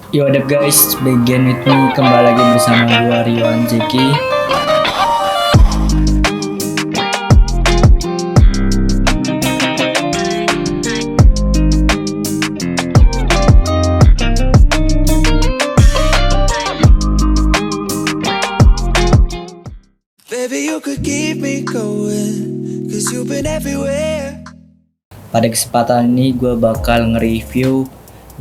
Yo, what up guys, begin with me, kembali lagi bersama gua Rio Anjeki. Baby, you could keep me going, cause you've been everywhere. Pada kesempatan ini gue bakal nge-review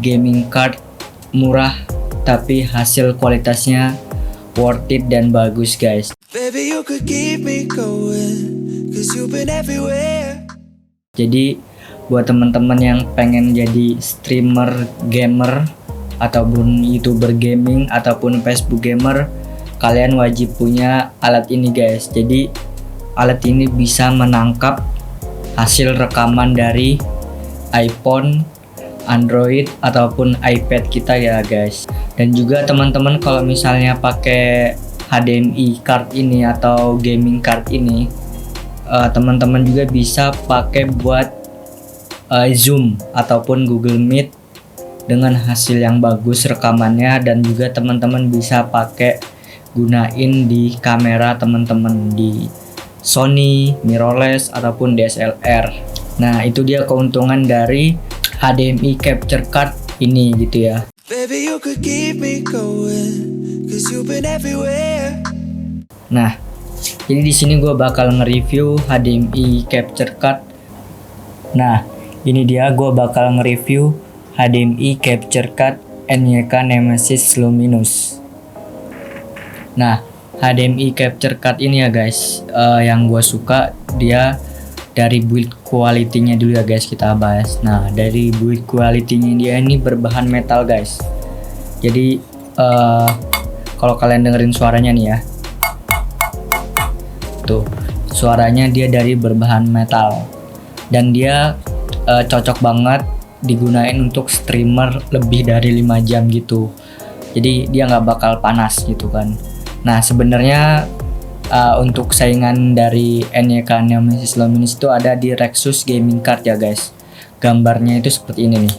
gaming card murah tapi hasil kualitasnya worth it dan bagus guys. Baby, you could keep me going, cause you've been everywhere. Jadi buat teman-teman yang pengen jadi streamer gamer ataupun YouTuber gaming ataupun Facebook gamer, kalian wajib punya alat ini guys. Jadi alat ini bisa menangkap hasil rekaman dari iPhone, Android ataupun iPad kita ya guys. Dan juga teman-teman kalau misalnya pakai HDMI card ini atau gaming card ini, teman-teman juga bisa pakai buat Zoom ataupun Google Meet dengan hasil yang bagus rekamannya, dan juga teman-teman bisa pakai gunain di kamera teman-teman di Sony, mirrorless ataupun DSLR. Nah, itu dia keuntungan dari HDMI capture card ini gitu ya. Baby, you could keep me going, cause you've been everywhere. Nah, jadi di sini gue bakal nge-review HDMI capture card. Nah, ini dia gue bakal nge-review HDMI capture card NYK Nemesis Luminous. Nah, HDMI capture card ini ya guys, yang gue suka dia dari build quality-nya dulu ya guys, kita bahas. Nah, dari build quality-nya dia ini berbahan metal guys. Jadi kalau kalian dengerin suaranya nih ya, tuh suaranya dia dari berbahan metal, dan dia cocok banget digunain untuk streamer lebih dari 5 jam gitu. Jadi dia nggak bakal panas gitu kan. Nah, sebenarnya untuk saingan dari NYK Nemesis Luminous itu ada di Rexus Gaming Card ya guys. Gambarnya itu seperti ini nih.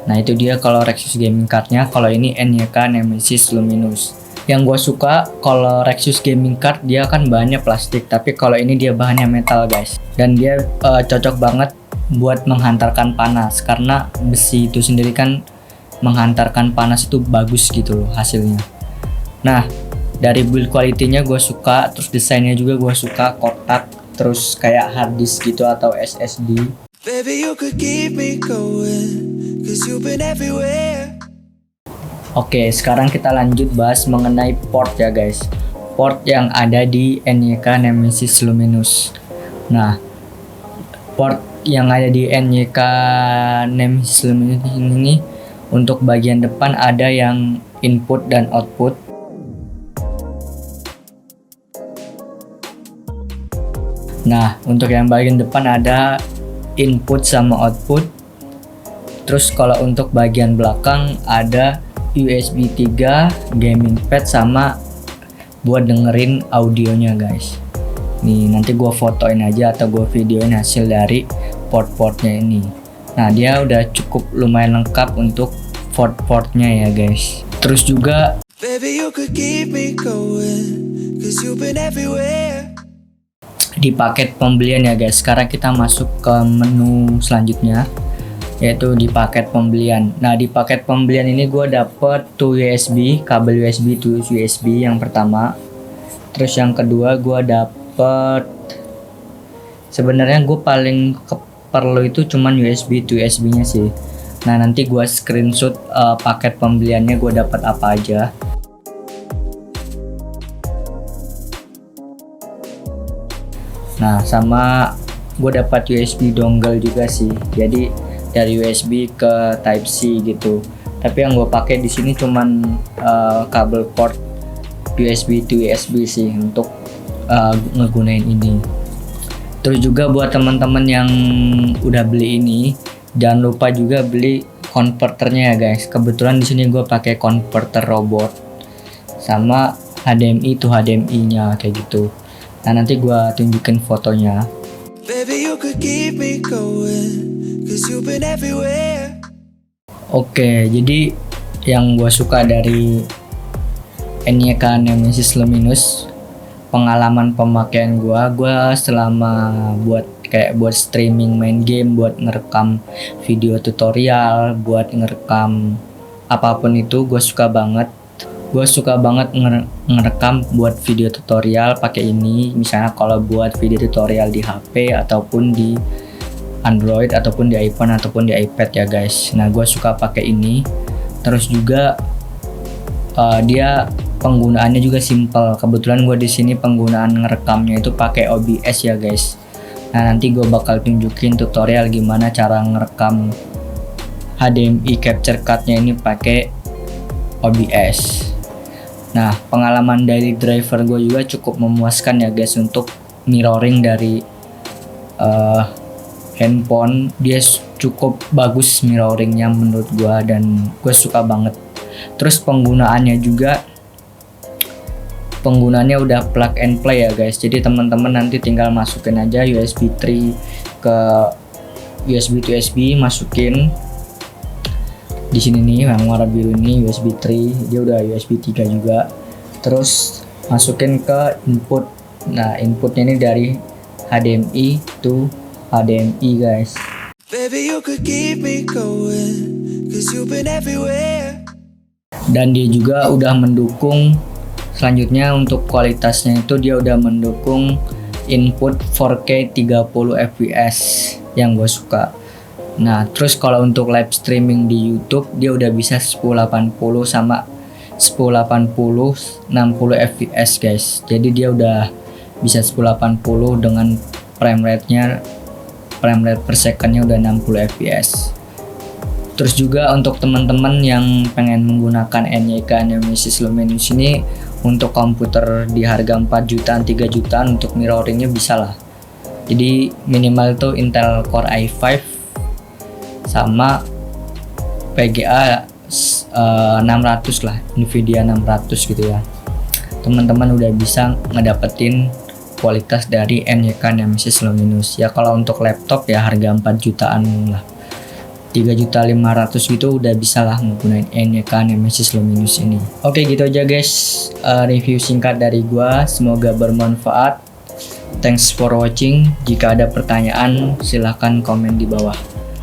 Nah, itu dia kalau Rexus Gaming Cardnya. Kalau ini NYK Nemesis Luminous. Yang gue suka kalau Rexus Gaming Card dia kan bahannya plastik, tapi kalau ini dia bahannya metal guys. Dan dia cocok banget buat menghantarkan panas, karena besi itu sendiri kan menghantarkan panas itu bagus gitu loh hasilnya. Nah, dari build quality-nya gue suka, terus desainnya juga gue suka, kotak, terus kayak hard disk gitu atau SSD. Baby, you could keep me going, cause you've been everywhere. Oke, sekarang kita lanjut bahas mengenai port ya guys. Port yang ada di NYK Nemesis Luminous. Nah, port yang ada di NYK Nemesis Luminous ini untuk bagian depan ada yang input dan output. Nah, untuk yang bagian depan ada input sama output. Terus kalau untuk bagian belakang ada USB 3, gaming pad, sama buat dengerin audionya guys. Nih, nanti gua fotoin aja atau gua videoin hasil dari port-portnya ini. Nah, dia udah cukup lumayan lengkap untuk port-portnya ya guys. Terus juga Baby, you could keep me going, cause you've been everywhere. di paket pembelian ya guys. Sekarang kita masuk ke menu selanjutnya, yaitu di paket pembelian. Nah, di paket pembelian ini gue dapet tuh USB, kabel USB to USB yang pertama. Terus yang kedua gue dapet, sebenarnya gue paling perlu itu cuman USB to USB nya sih. Nah, nanti gue screenshot paket pembeliannya gue dapat apa aja. Nah, sama gue dapat USB dongle juga sih. Jadi dari USB ke Type C gitu. Tapi yang gue pakai di sini cuman kabel port USB to USB sih untuk ngegunain ini. Terus juga buat teman-teman yang udah beli ini, jangan lupa juga beli konverternya ya guys. Kebetulan di sini gue pakai konverter robot sama HDMI to HDMI-nya kayak gitu. Nah, nanti gue tunjukin fotonya. Baby, you could keep me going, cause you've been everywhere. Oke, jadi yang gue suka dari NYK Nemesis Luminous, pengalaman pemakaian gue selama buat streaming main game, buat ngerekam video tutorial, buat ngerekam apapun itu, gue suka banget. Gue suka banget ngerekam buat video tutorial pakai ini. Misalnya kalau buat video tutorial di HP ataupun di Android ataupun di iPhone ataupun di iPad ya guys. Nah, gue suka pakai ini. Terus juga dia penggunaannya juga simple. Kebetulan gue di sini penggunaan ngerekamnya itu pakai OBS ya guys. Nah, nanti gue bakal tunjukin tutorial gimana cara ngerekam HDMI capture card-nya ini pakai OBS. Nah, pengalaman dari driver gue juga cukup memuaskan ya guys untuk mirroring dari handphone. Dia cukup bagus mirroringnya menurut gue dan gue suka banget. Terus penggunaannya udah plug and play ya guys. Jadi teman-teman nanti tinggal masukin aja USB 3 ke USB to USB, masukin di sini nih yang warna biru ini USB 3, dia udah USB 3 juga. Terus masukin ke input. Nah, inputnya ini dari HDMI to HDMI guys. Baby, you could keep me going, 'cause you've been everywhere. Dan dia juga udah mendukung, selanjutnya untuk kualitasnya itu dia udah mendukung input 4K 30 fps yang gue suka. Nah, terus kalau untuk live streaming di YouTube dia udah bisa 1080 sama 1080 60 fps guys. Jadi dia udah bisa 1080 dengan frame rate per secondnya udah 60 fps. Terus juga untuk teman-teman yang pengen menggunakan NYK Nemesis Luminous ini untuk komputer di harga 4 jutaan 3 jutaan untuk mirroringnya bisa lah. Jadi minimal tuh Intel Core i5 sama PGA 600 lah, Nvidia 600 gitu ya. Teman-teman udah bisa ngedapetin kualitas dari NYK Nemesis Luminous. Ya kalau untuk laptop ya harga 4 jutaan lah, 3.500.000 gitu udah bisa lah menggunakan NYK Nemesis Luminous ini. Oke, gitu aja guys review singkat dari gua, semoga bermanfaat. Thanks for watching. Jika ada pertanyaan silahkan komen di bawah.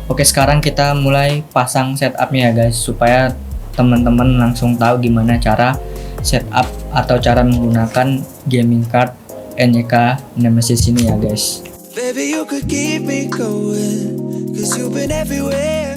Oke, sekarang kita mulai pasang setupnya ya guys, supaya teman-teman langsung tahu gimana cara setup atau cara menggunakan gaming card NYK Nemesis ini ya guys. Baby, you could keep me going, 'cause you've been everywhere.